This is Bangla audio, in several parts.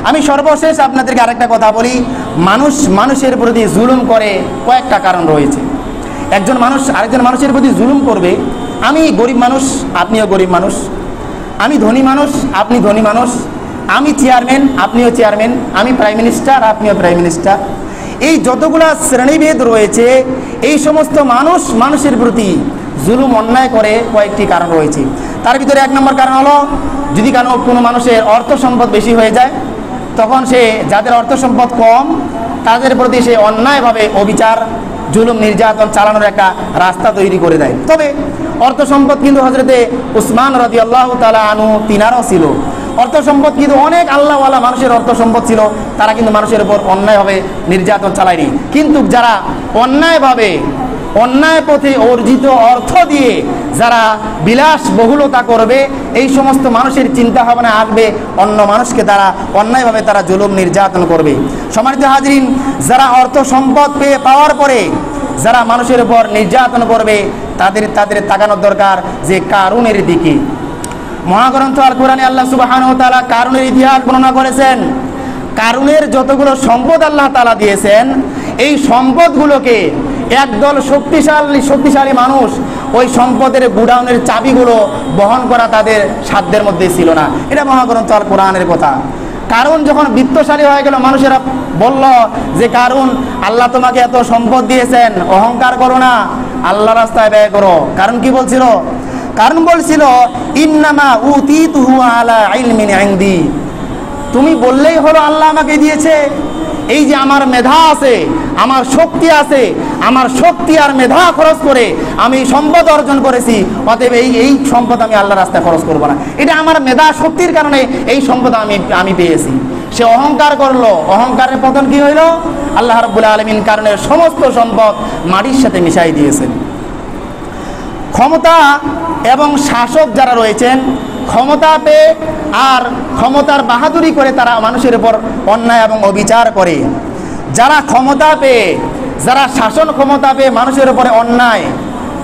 আমি সর্বশেষ আপনাদেরকে আরেকটা কথা বলি, মানুষের প্রতি জুলুম করে কয়েকটা কারণ রয়েছে। একজন মানুষ আরেকজন মানুষের প্রতি জুলুম করবে। আমি গরিব মানুষ, আপনিও গরিব মানুষ, আমি ধনী মানুষ, আপনি ধনী মানুষ, আমি চেয়ারম্যান, আপনিও চেয়ারম্যান, আমি প্রাইম মিনিস্টার, আপনিও প্রাইম মিনিস্টার। এই যতগুলা শ্রেণীভেদ রয়েছে, এই সমস্ত মানুষের প্রতি জুলুম অন্যায় করে কয়েকটি কারণ রয়েছে। তার ভিতরে এক নম্বর কারণ হলো, যদি কোনো মানুষের অর্থ সম্পদ বেশি হয়ে যায়, তখন সে যাদের অর্থ সম্পদ কম তাদের প্রতি সে অন্যায়ভাবে অবিচার, জুলুম, নির্যাতন চালানোর একটা রাস্তা তৈরি করে দেয়। তবে অর্থ সম্পদ কিন্তু হযরতে উসমান রাদিয়াল্লাহু তাআলা আনহু তিনারও ছিল। অর্থ সম্পদ কিন্তু অনেক আল্লাহওয়ালা মানুষের অর্থ সম্পদ ছিল, তারা কিন্তু মানুষের উপর অন্যায়ভাবে নির্যাতন চালায়নি। কিন্তু যারা অন্যায় পথে অর্জিত অর্থ দিয়ে যারা বিলাসবহুলতা করবে, এই সমস্ত মানুষের চিন্তা ভাবনা আসবে অন্য মানুষকে তারা অন্যায়ভাবে তারা জুলুম নির্যাতন করবে। সম্মানিত হাজরিন, যারা অর্থ সম্পদ পাওয়ার পরে যারা মানুষের উপর নির্যাতন করবে, তাদের তাকানোর দরকার যে কারুনের দিকে। মহাগ্রন্থ আল কোরআনে আল্লাহ সুবহানাহু ওয়া তাআলা কারুনের ইতিহাস বর্ণনা করেছেন। কারুনের যতগুলো সম্পদ আল্লাহ তাআলা দিয়েছেন, এই সম্পদগুলোকে একদল শক্তিশালী মানুষ ওই সম্পদের গুডাউনের চাবিগুলো বহন করা তাদের সাধ্যের মধ্যে ছিল না। এটা মহাগ্রন্থ আল কোরআনের কথা। কারণ যখন বিত্তশালী হয়ে গেল, মানুষেরা বলল যে কারণ আল্লাহ তোমাকে এত সম্পদ দিয়েছেন, অহংকার করো না, আল্লাহ রাস্তায় ব্যয় করো। কারণ কি বলছিল? কারণ বলছিল ইন্নামা উতিতুহু আলা ইলমিন ইনদি, তুমি বললেই হলো আল্লাহ আমাকে দিয়েছে। এই যে আমার মেধা আছে, আমার শক্তি আছে, আমার শক্তি আর মেধা খরচ করে আমি সম্পদ অর্জন করেছি, অতএব এই সম্পদ আমি আল্লাহর রাস্তায় খরচ করব না। এটা আমার মেধা শক্তির কারণে এই সম্পদ আমি পেয়েছি। সে অহংকার করলো, অহংকারের পতন কি হইল? আল্লাহ রাব্বুল আলামিন কারণে সমস্ত সম্পদ মাটির সাথে মিশাই দিয়েছেন। ক্ষমতা এবং শাসক যারা রয়েছেন, ক্ষমতা পেয়ে আর ক্ষমতার বাহাদুরি করে তারা মানুষের উপর অন্যায় এবং অবিচার করে। যারা ক্ষমতা পেয়ে, যারা শাসন ক্ষমতা পেয়ে মানুষের উপরে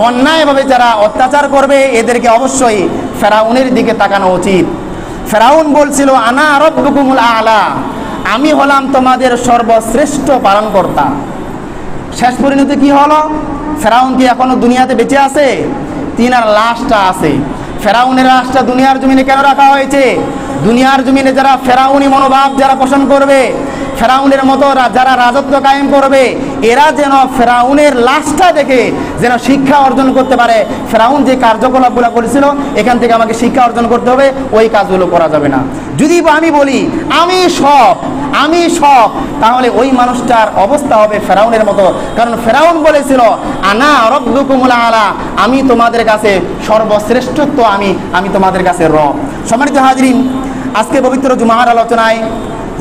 অন্যায়ভাবে যারা অত্যাচার করবে, এদেরকে অবশ্যই ফেরাউনের দিকে তাকানো উচিত। ফেরাউন বলছিল আনা রাব্বুকুমুল আ'লা, আমি হলাম তোমাদের সর্বশ্রেষ্ঠ পালনকর্তা। শেষ পরিণতি কি হলো? ফেরাউন কি এখনো দুনিয়াতে বেঁচে আছে? তিনার লাশটা আছে। ফেরাউনের লাশটা দুনিয়ার জমিনে কেন রাখা হয়েছে? দুনিয়ার জমিনে যারা ফেরাউনি মনোভাব যারা পোষণ করবে, ফেরাউনের মতো যারা রাজত্ব কায়েম করবে, এরা যেন ফেরাউনের লাশটা দেখে যেন শিক্ষা অর্জন করতে পারে। ফেরাউন যে কার্যকলাপগুলো করেছিল, এখান থেকে আমাকে শিক্ষা অর্জন করতে হবে, ওই কাজগুলো করা যাবে না। যদি আমি বলি আমি সব, তাহলে ওই মানুষটার অবস্থা হবে ফেরাউনের মতো। কারণ ফেরাউন বলেছিল আনা রাব্বুকুমুল আ'লা, আমি তোমাদের কাছে সর্বশ্রেষ্ঠত্ব, আমি তোমাদের কাছে রব। সম্মানিত হাজরিন, আজকে পবিত্র জুমার আলোচনায়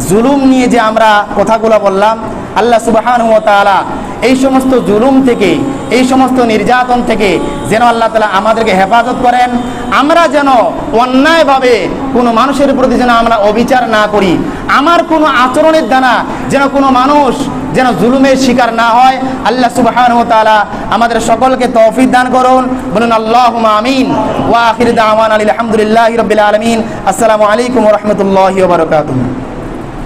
জুলুম নিয়ে যে আমরা কথাগুলো বললাম, আল্লাহ সুবহানাহু ওয়া তাআলা এই সমস্ত জুলুম থেকে, এই সমস্ত নির্যাতন থেকে যেন আল্লাহ তাআলা আমাদেরকে হেফাজত করেন। আমরা যেন অন্যায়ভাবে কোনো মানুষের প্রতি যেন আমরা অবিচার না করি। আমার কোনো আচরণের দ্বারা যেন কোনো মানুষ যেন জুলুমের শিকার না হয়। আল্লাহ সুবহানাহু ওয়া তাআলা আমাদের সকলকে তৌফিক দান করুন। বলুন আল্লাহুম্মা আমিন। ওয়া আখিরু দাওয়ানা আলহামদুলিল্লাহি রাব্বিল আলামিন। আসসালামু আলাইকুম ওয়া রাহমাতুল্লাহি ওয়া বারাকাতুহু।